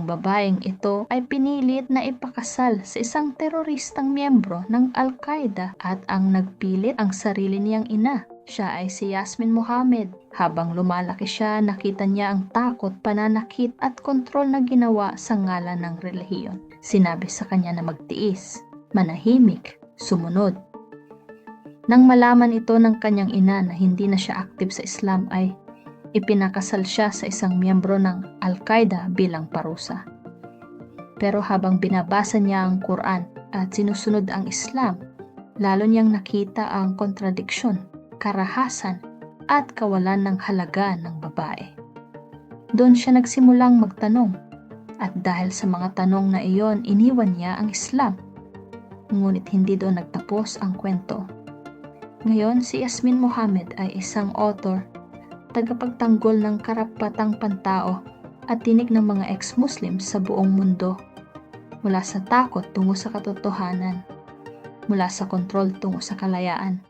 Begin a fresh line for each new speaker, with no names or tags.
babaeng ito ay pinilit na ipakasal sa isang teroristang miyembro ng Al-Qaeda at ang nagpilit ang sarili niyang ina. Siya ay si Yasmin Mohammed. Habang lumalaki siya, nakita niya ang takot, pananakit at kontrol na ginawa sa ngalan ng relihiyon. Sinabi sa kanya na magtiis, manahimik, sumunod. Nang malaman ito ng kanyang ina na hindi na siya aktif sa Islam ay ipinakasal siya sa isang miyembro ng Al-Qaeda bilang parusa. Pero habang binabasa niya ang Quran at sinusunod ang Islam, lalo niyang nakita ang kontradiksyon, karahasan at kawalan ng halaga ng babae. Doon siya nagsimulang magtanong at dahil sa mga tanong na iyon, iniwan niya ang Islam. Ngunit hindi doon nagtapos ang kwento. Ngayon, si Yasmin Mohammed ay isang author, tagapagtanggol ng karapatang pantao at tinig ng mga ex-Muslims sa buong mundo, mula sa takot tungo sa katotohanan, mula sa kontrol tungo sa kalayaan.